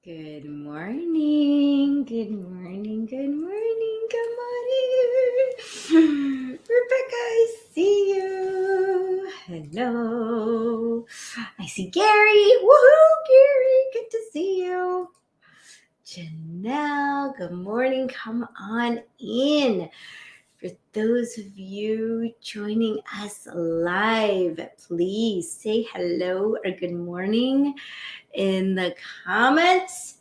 Good morning. Good morning. Good morning. Come on in. Rebecca, I see you. Hello. I see Gary. Woohoo, Gary. Good to see you. Janelle, good morning. Come on in. For those of you joining us live, please say hello or good morning in the comments.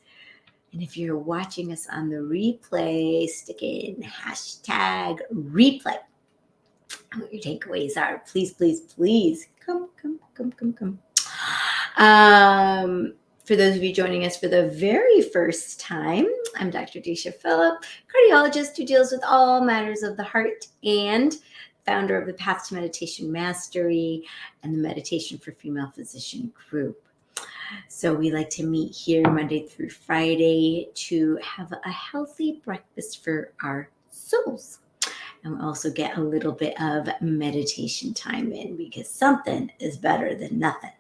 And if you're watching us on the replay, stick in hashtag replay. What your takeaways are. Please, please, please come. For those of you joining us for the very first time, I'm Dr. Disha Phillip, cardiologist who deals with all matters of the heart and founder of the Path to Meditation Mastery and the Meditation for Female Physician group. So we like to meet here Monday through Friday to have a healthy breakfast for our souls. And we also get a little bit of meditation time in because something is better than nothing.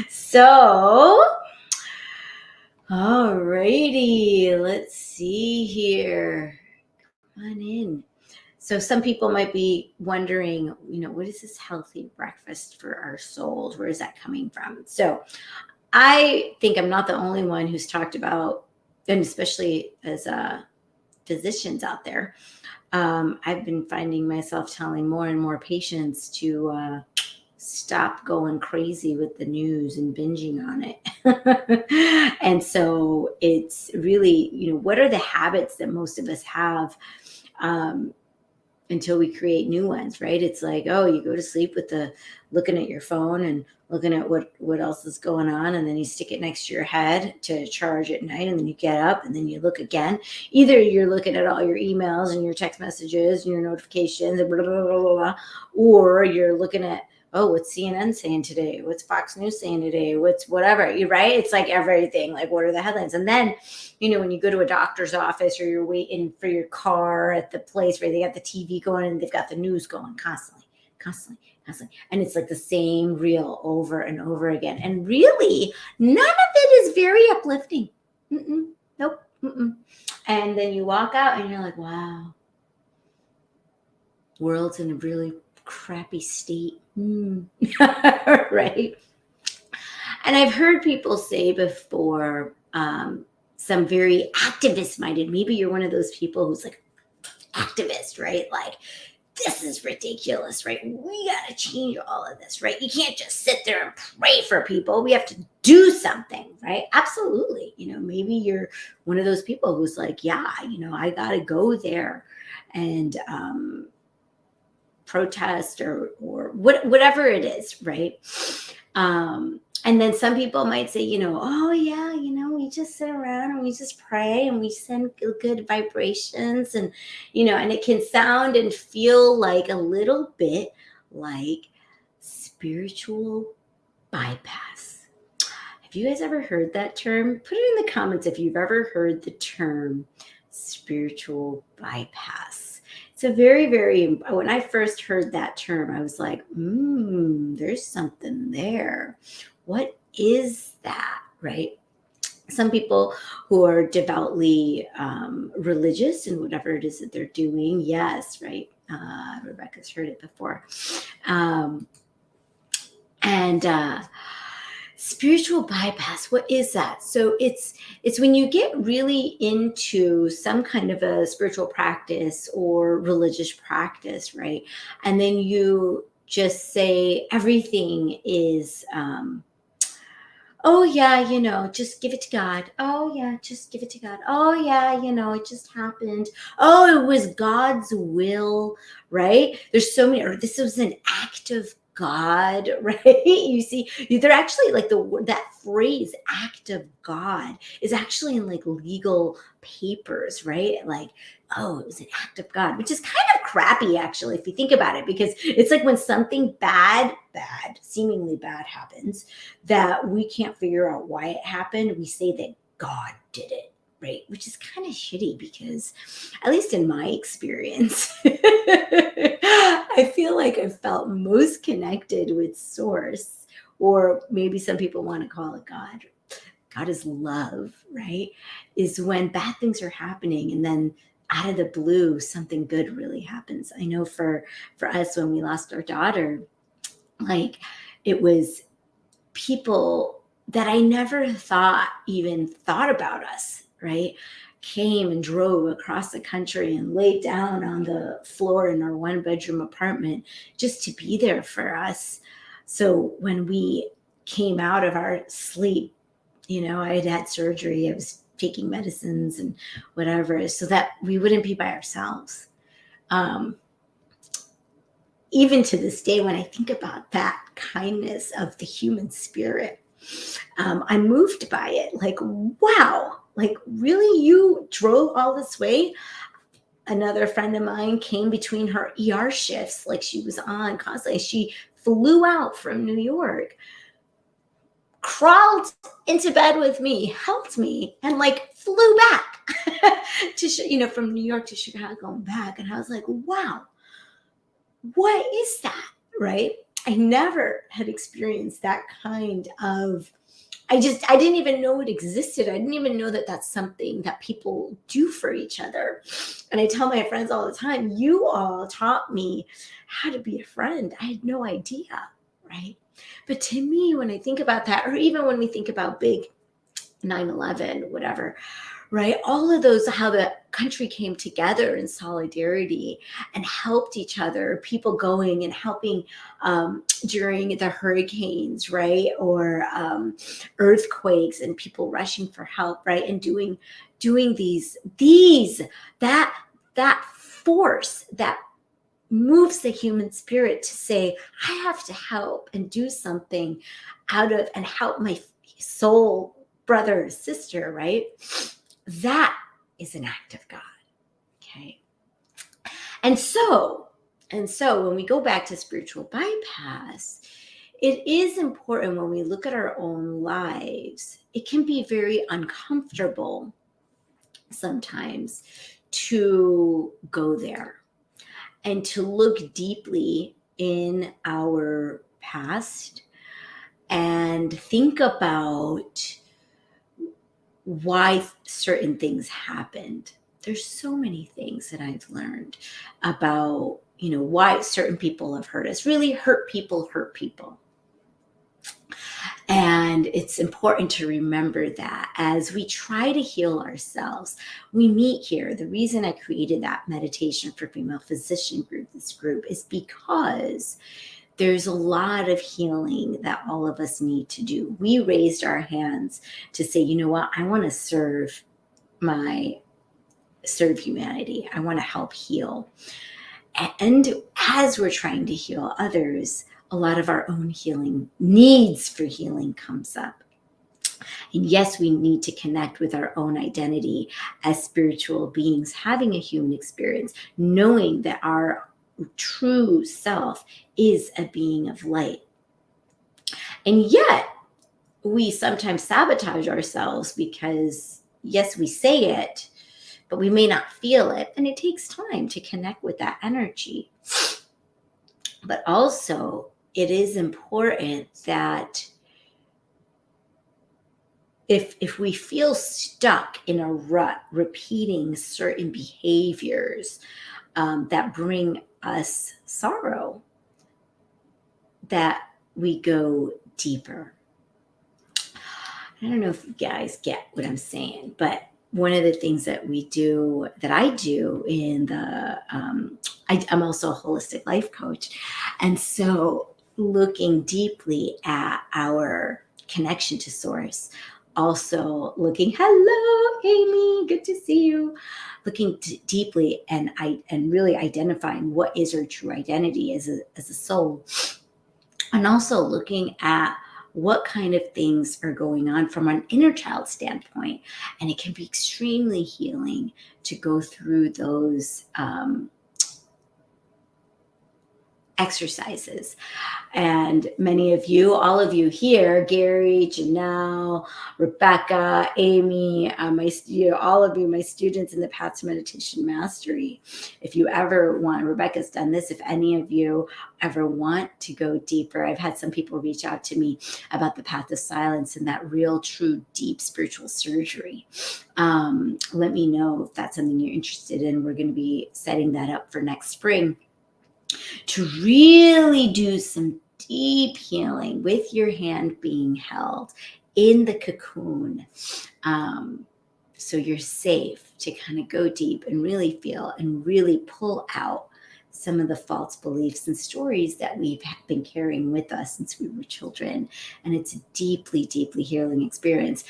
So, alrighty, let's see here. Come on in. So some people might be wondering, what is this healthy breakfast for our souls? Where is that coming from? So I think I'm not the only one who's talked about, and especially as physicians out there, I've been finding myself telling more and more patients to stop going crazy with the news and binging on it. And so it's really, what are the habits that most of us have until we create new ones, right? It's like, oh, you go to sleep with looking at your phone and looking at what else is going on, and then you stick it next to your head to charge at night, and then you get up and then you look again. Either you're looking at all your emails and your text messages and your notifications and blah, blah, blah, blah, blah, or you're looking at, oh, what's CNN saying today? What's Fox News saying today? What's whatever, you right? It's like everything, like what are the headlines? And then, when you go to a doctor's office or you're waiting for your car at the place where they got the TV going and they've got the news going constantly. And it's like the same reel over and over again. And really, none of it is very uplifting. Nope. And then you walk out and you're like, wow, world's in a really crappy state. Right? And I've heard people say before, some very activist-minded, maybe you're one of those people who's like activist, right? Like, this is ridiculous, right? We got to change all of this, right? You can't just sit there and pray for people. We have to do something, right? Absolutely. Maybe you're one of those people who's like, yeah, I got to go there and protest or whatever it is, right? And then some people might say, oh yeah, we just sit around and we just pray and we send good vibrations and, and it can sound and feel like a little bit like spiritual bypass. Have you guys ever heard that term? Put it in the comments if you've ever heard the term spiritual bypass. It's a very, very, when I first heard that term, I was like, there's something there. What is that, right? Some people who are devoutly religious in whatever it is that they're doing, yes, right? Rebecca's heard it before. Spiritual bypass, what is that? So it's when you get really into some kind of a spiritual practice or religious practice, right? And then you just say everything is oh yeah, just give it to God. Oh yeah, just give it to God. Oh yeah, it just happened. Oh, it was God's will, right? There's so many, or this was an act of God, right? You see, they're actually like that phrase act of God is actually in like legal papers, right? Like, oh, it was an act of God, which is kind of crappy actually, if you think about it, because it's like when something bad, seemingly bad happens that we can't figure out why it happened, we say that God did it, right? Which is kind of shitty because, at least in my experience, I feel like I felt most connected with source, or maybe some people want to call it God. God is love, right? Is when bad things are happening and then out of the blue, something good really happens. I know for us, when we lost our daughter, like, it was people that I never thought even thought about us, right? Came and drove across the country and laid down on the floor in our 1-bedroom apartment just to be there for us. So when we came out of our sleep, I had had surgery, I was taking medicines and whatever, so that we wouldn't be by ourselves. Um, Even to this day, when I think about that kindness of the human spirit, I'm moved by it. Like, wow, like, really, you drove all this way? Another friend of mine came between her ER shifts, like she was on constantly. She flew out from New York, crawled into bed with me, helped me, and like flew back from New York to Chicago and back. And I was like, wow, what is that? Right? I never had experienced that kind of, I didn't even know it existed. I didn't even know that that's something that people do for each other. And I tell my friends all the time, you all taught me how to be a friend. I had no idea, right? But to me, when I think about that, or even when we think about big 9/11, whatever, right? All of those, how the country came together in solidarity and helped each other, people going and helping during the hurricanes, right? Or earthquakes, and people rushing for help, right? And doing that that force that moves the human spirit to say, I have to help and do something out of and help my soul brother or sister, right? That is an act of God. Okay. And so when we go back to spiritual bypass, it is important when we look at our own lives, it can be very uncomfortable sometimes to go there and to look deeply in our past and think about why certain things happened. There's so many things that I've learned about, why certain people have hurt us. Really, hurt people hurt people. And it's important to remember that as we try to heal ourselves, we meet here. The reason I created that meditation for female physician group, this group, is because there's a lot of healing that all of us need to do. We raised our hands to say, you know what, I want to serve humanity. I want to help heal. And as we're trying to heal others, a lot of our own healing needs for healing comes up. And yes, we need to connect with our own identity as spiritual beings, having a human experience, knowing that our true self is a being of light. And yet, we sometimes sabotage ourselves because, yes, we say it, but we may not feel it. And it takes time to connect with that energy. But also, it is important that if we feel stuck in a rut, repeating certain behaviors that bring us sorrow, that we go deeper. I don't know if you guys get what I'm saying, but one of the things that I do in the, I'm also a holistic life coach. And so looking deeply at our connection to source, also looking, hello, Amy, good to see you. Looking deeply and really identifying what is our true identity as a soul. And also looking at what kind of things are going on from an inner child standpoint. And it can be extremely healing to go through those exercises. And many of you, all of you here, Gary, Janelle, Rebecca, Amy, all of you, my students in the Path to Meditation Mastery. If you ever want, Rebecca's done this, if any of you ever want to go deeper, I've had some people reach out to me about the Path of Silence and that real, true, deep spiritual surgery. Let me know if that's something you're interested in. We're going to be setting that up for next spring, to really do some deep healing with your hand being held in the cocoon. So you're safe to kind of go deep and really feel and really pull out some of the false beliefs and stories that we've been carrying with us since we were children. And it's a deeply, deeply healing experience.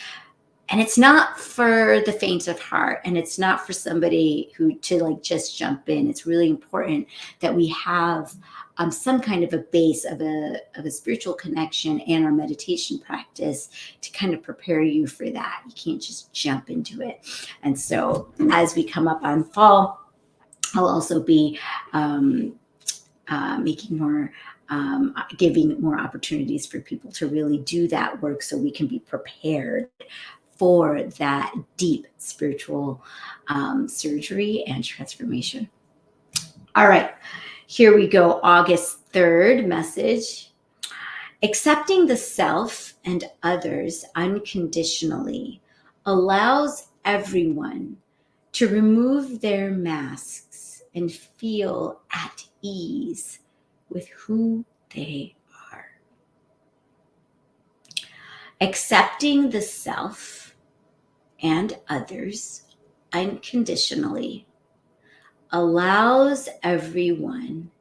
And it's not for the faint of heart, and it's not for somebody who to like just jump in. It's really important that we have some kind of a base of a spiritual connection and our meditation practice to kind of prepare you for that. You can't just jump into it. And so as we come up on fall, I'll also be making more giving more opportunities for people to really do that work so we can be prepared for that deep spiritual surgery and transformation. All right, here we go. August 3rd message. Accepting the self and others unconditionally allows everyone to remove their masks and feel at ease with who they are. Accepting the self and others unconditionally allows everyone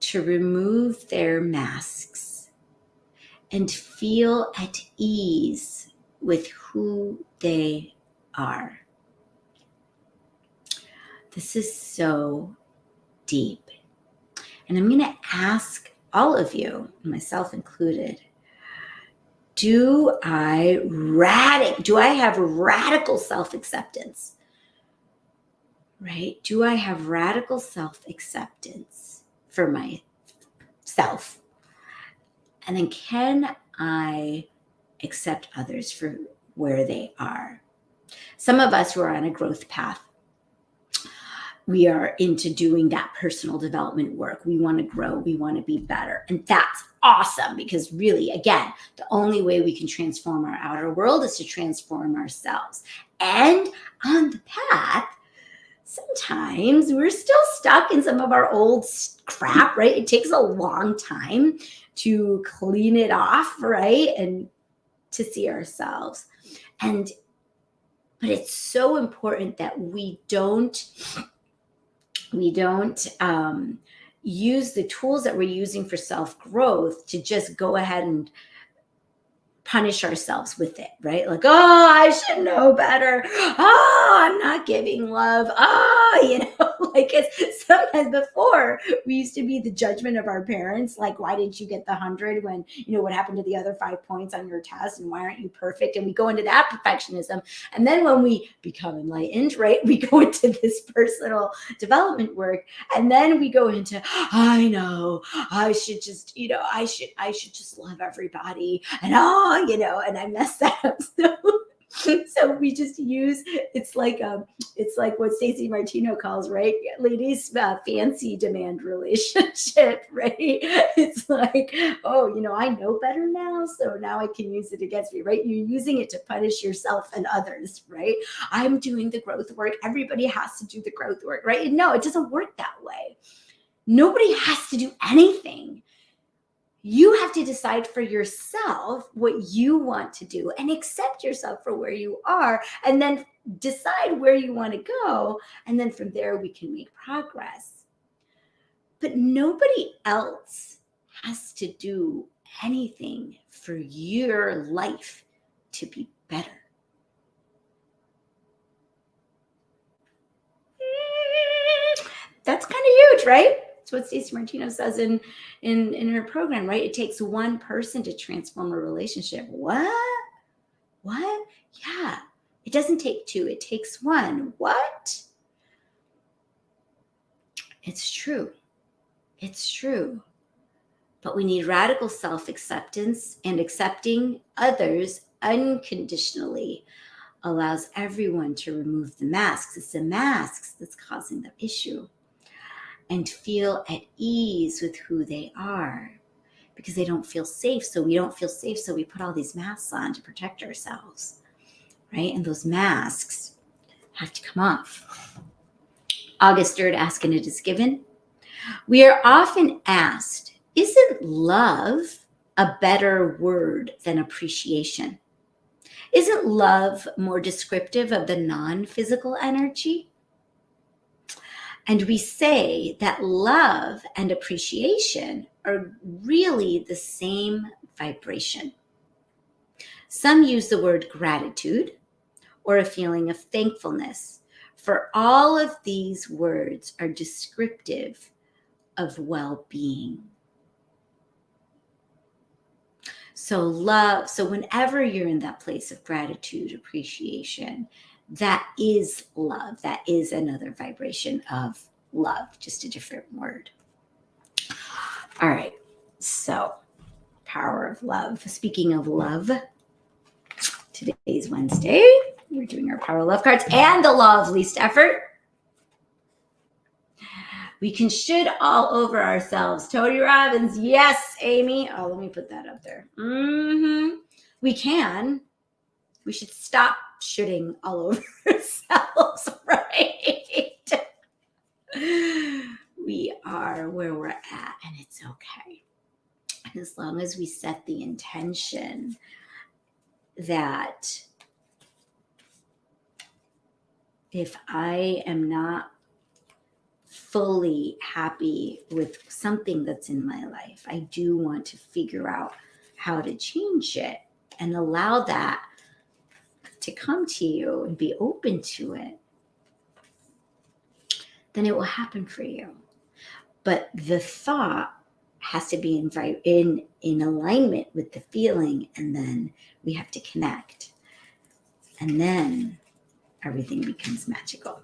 to remove their masks and feel at ease with who they are. This is so deep. And I'm going to ask all of you, myself included, do I have radical self-acceptance? Right? Do I have radical self-acceptance for myself? And then can I accept others for where they are? Some of us who are on a growth path, we are into doing that personal development work. We want to grow. We want to be better. And that's awesome, because really, again, the only way we can transform our outer world is to transform ourselves. And on the path, sometimes we're still stuck in some of our old crap, right? It takes a long time to clean it off, right? And to see ourselves. But it's so important that we don't use the tools that we're using for self-growth to just go ahead and punish ourselves with it, right? Like, oh, I should know better. Oh, I'm not giving love. Like it's sometimes before we used to be the judgment of our parents. Like, why didn't you get the 100 when, what happened to the other 5 points on your test? And why aren't you perfect? And we go into that perfectionism. And then when we become enlightened, right, we go into this personal development work. And then we go into, I know, I should just, I should just love everybody. And and I messed that up. So we just use, it's like what Stacey Martino calls, right, ladies, fancy demand relationship, right? It's like, oh, I know better now, so now I can use it against me, right? You're using it to punish yourself and others, right? I'm doing the growth work. Everybody has to do the growth work, right? No, it doesn't work that way. Nobody has to do anything. You have to decide for yourself what you want to do and accept yourself for where you are, and then decide where you want to go. And then from there, we can make progress. But nobody else has to do anything for your life to be better. That's kind of huge, right? That's what Stacey Martino says in her program, right? It takes one person to transform a relationship. What? Yeah. It doesn't take two. It takes one. What? It's true. It's true. But we need radical self-acceptance, and accepting others unconditionally allows everyone to remove the masks. It's the masks that's causing the issue, and feel at ease with who they are, because they don't feel safe. So we don't feel safe. So we put all these masks on to protect ourselves, right? And those masks have to come off. August 3rd, ask and it is given. We are often asked, isn't love a better word than appreciation? Isn't love more descriptive of the non-physical energy? And we say that love and appreciation are really the same vibration. Some use the word gratitude or a feeling of thankfulness. For all of these words are descriptive of well-being. So whenever you're in that place of gratitude, appreciation, that is love. That is another vibration of love, just a different word. All right, so power of love. Speaking of love, today's Wednesday. We're doing our power of love cards and the law of least effort. We can should all over ourselves. Tony Robbins, yes, Amy. Oh, let me put that up there. We can. We should stop shooting all over ourselves, right? We are where we're at, and it's okay. And as long as we set the intention that if I am not fully happy with something that's in my life, I do want to figure out how to change it and allow that to come to you and be open to it, then it will happen for you. But the thought has to be in alignment with the feeling, and then we have to connect, and then everything becomes magical.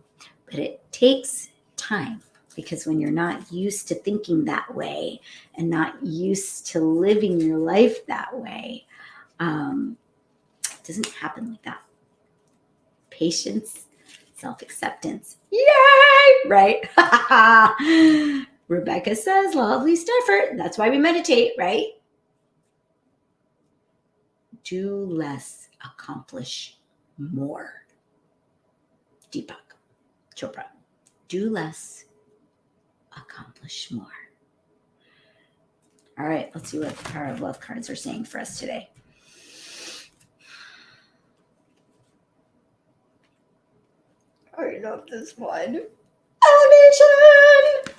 But it takes time, because when you're not used to thinking that way and not used to living your life that way, it doesn't happen like that. Patience, self-acceptance, yay, right? Rebecca says law of least effort. That's why we meditate, right? Do less, accomplish more. Deepak Chopra. Do less, accomplish more. All right, let's see what the power of love cards are saying for us today. I love this one. Elevation.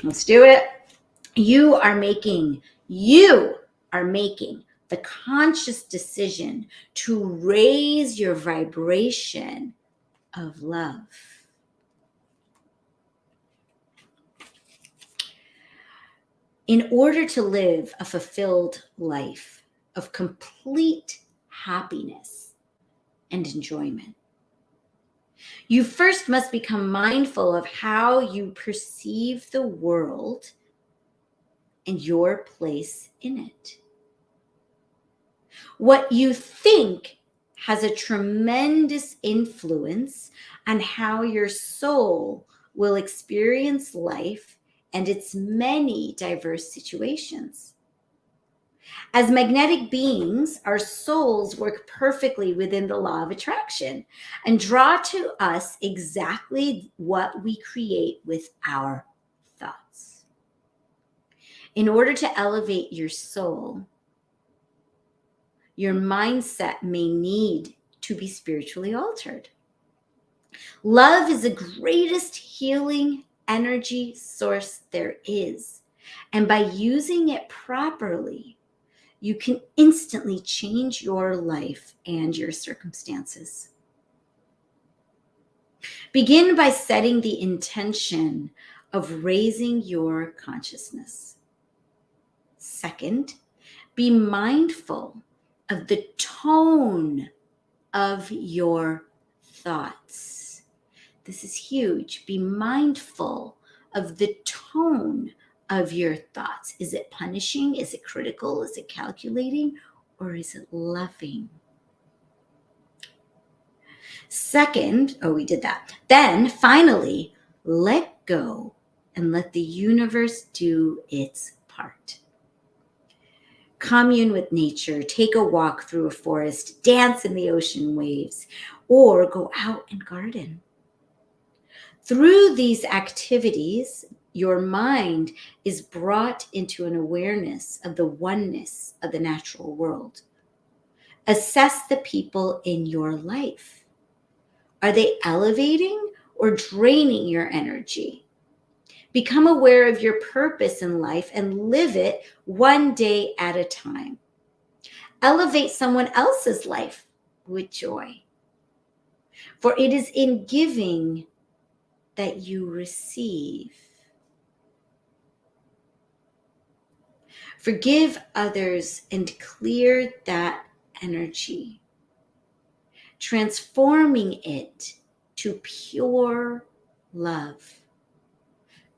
Let's do it. You are making the conscious decision to raise your vibration of love. In order to live a fulfilled life of complete happiness and enjoyment, you first must become mindful of how you perceive the world and your place in it. What you think has a tremendous influence on how your soul will experience life and its many diverse situations. As magnetic beings, our souls work perfectly within the law of attraction and draw to us exactly what we create with our thoughts. In order to elevate your soul, your mindset may need to be spiritually altered. Love is the greatest healing energy source there is. And by using it properly, you can instantly change your life and your circumstances. Begin by setting the intention of raising your consciousness. Second, be mindful of the tone of your thoughts. This is huge. Be mindful of the tone of your thoughts? Is it punishing? Is it critical? Is it calculating? Or is it loving? Second, we did that. Then finally, let go and let the universe do its part. Commune with nature, take a walk through a forest, dance in the ocean waves, or go out and garden. Through these activities, your mind is brought into an awareness of the oneness of the natural world. Assess the people in your life. Are they elevating or draining your energy? Become aware of your purpose in life and live it one day at a time. Elevate someone else's life with joy. For it is in giving that you receive. Forgive others and clear that energy, transforming it to pure love,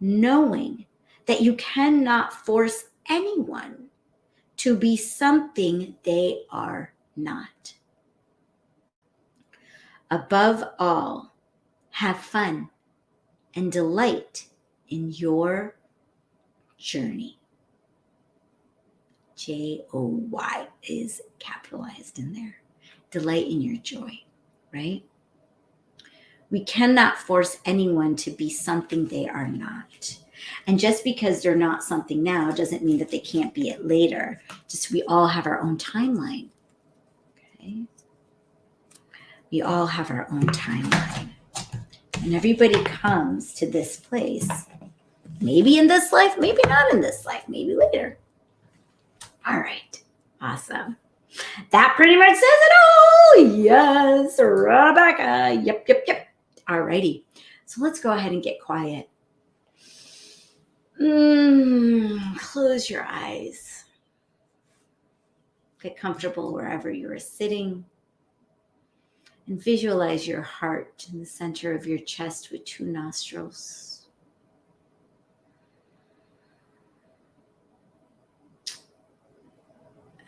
knowing that you cannot force anyone to be something they are not. Above all, have fun and delight in your journey. Joy is capitalized in there. Delight in your joy, right? We cannot force anyone to be something they are not. And just because they're not something now doesn't mean that they can't be it later. Just we all have our own timeline. Okay? We all have our own timeline. And everybody comes to this place. Maybe in this life, maybe not in this life, maybe later. All right. Awesome. That pretty much says it all. Yes, Rebecca. Yep. All righty. So let's go ahead and get quiet. Close your eyes. Get comfortable wherever you are sitting. And visualize your heart in the center of your chest with 2 nostrils.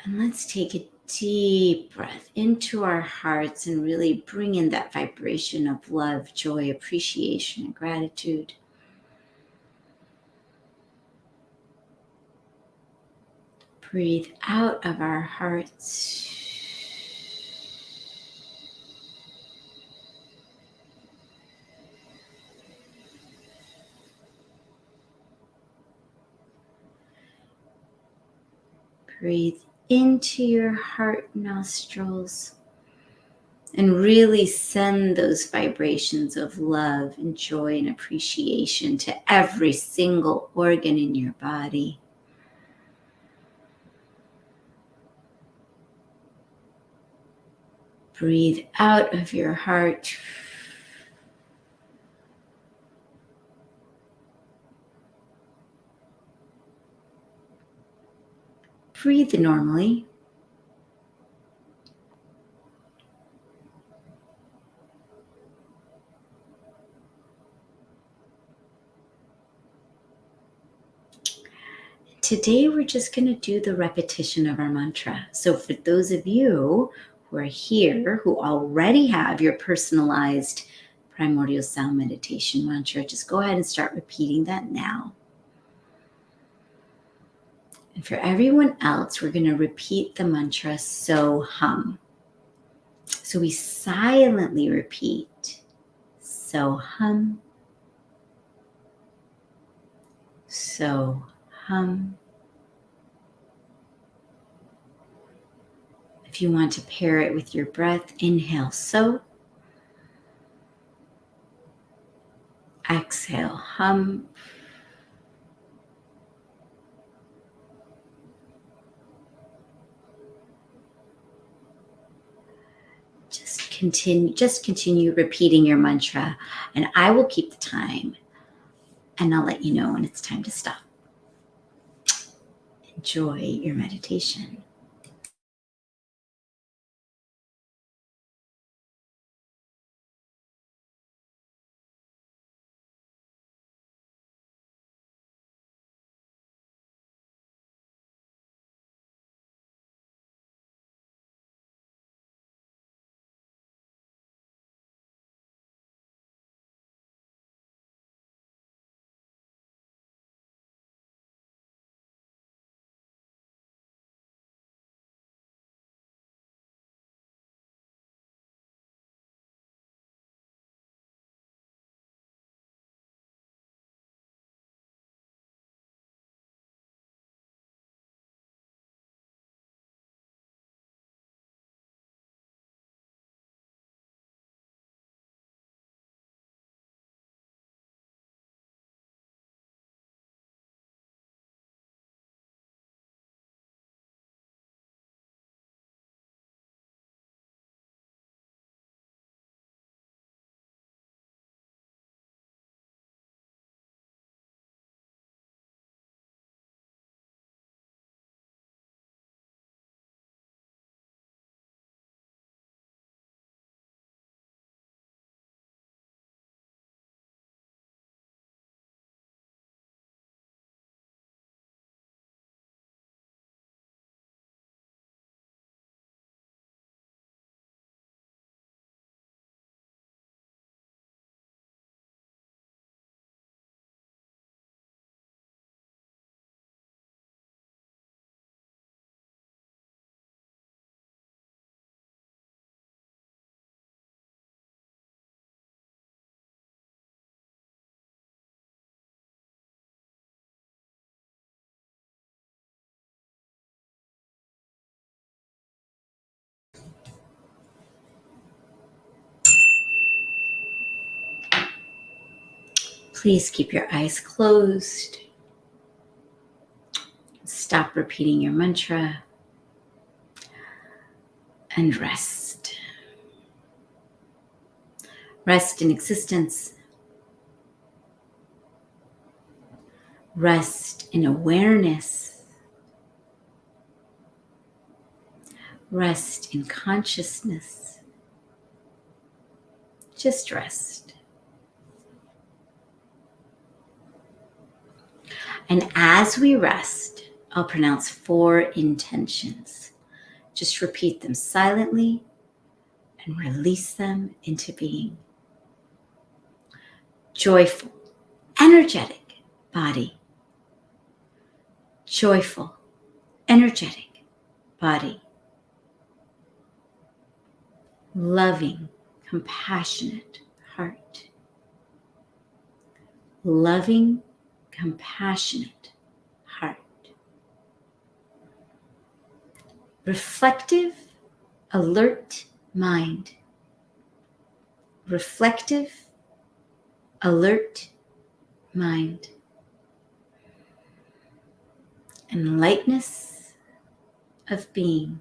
And let's take a deep breath into our hearts and really bring in that vibration of love, joy, appreciation, and gratitude. Breathe out of our hearts. Breathe into your heart nostrils and really send those vibrations of love and joy and appreciation to every single organ in your body. Breathe out of your heart. Breathe normally. Today, we're just going to do the repetition of our mantra. So for those of you who are here, who already have your personalized primordial sound meditation mantra, just go ahead and start repeating that now. And for everyone else, we're going to repeat the mantra, so hum. So we silently repeat, so hum, so hum. If you want to pair it with your breath, inhale, so. Exhale, hum. Just continue repeating your mantra, and I will keep the time, and I'll let you know when it's time to stop. Enjoy your meditation. Please keep your eyes closed. Stop repeating your mantra and rest. Rest in existence. Rest in awareness. Rest in consciousness. Just rest. And as we rest, I'll pronounce 4 intentions. Just repeat them silently and release them into being. Joyful, energetic body. Joyful, energetic body. Loving, compassionate heart. Loving, compassionate heart. Reflective, alert mind. Reflective, alert mind. And lightness of being.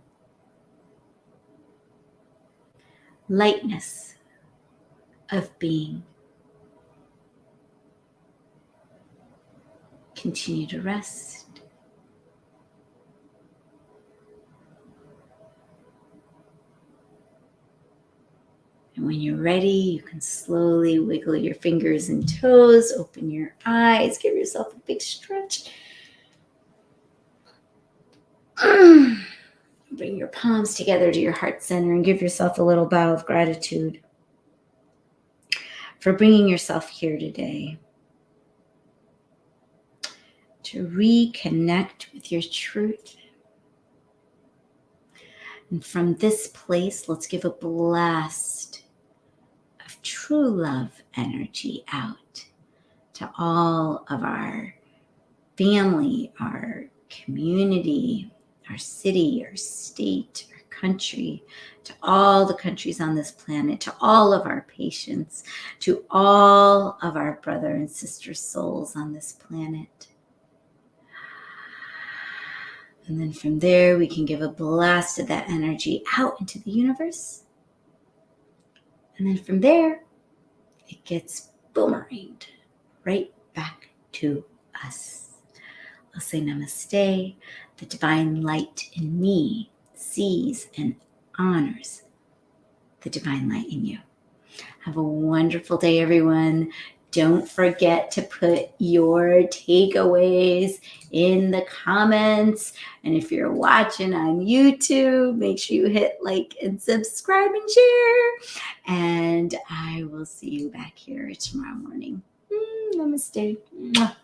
Lightness of being. Continue to rest. And when you're ready, you can slowly wiggle your fingers and toes, open your eyes, give yourself a big stretch. Bring your palms together to your heart center and give yourself a little bow of gratitude for bringing yourself here today to reconnect with your truth. And from this place, let's give a blast of true love energy out to all of our family, our community, our city, our state, our country, to all the countries on this planet, to all of our patients, to all of our brother and sister souls on this planet. And then from there, we can give a blast of that energy out into the universe. And then from there, it gets boomeranged right back to us. I'll say namaste. The divine light in me sees and honors the divine light in you. Have a wonderful day, everyone. Don't forget to put your takeaways in the comments. And if you're watching on YouTube, make sure you hit like and subscribe and share. And I will see you back here tomorrow morning. Namaste. Mwah.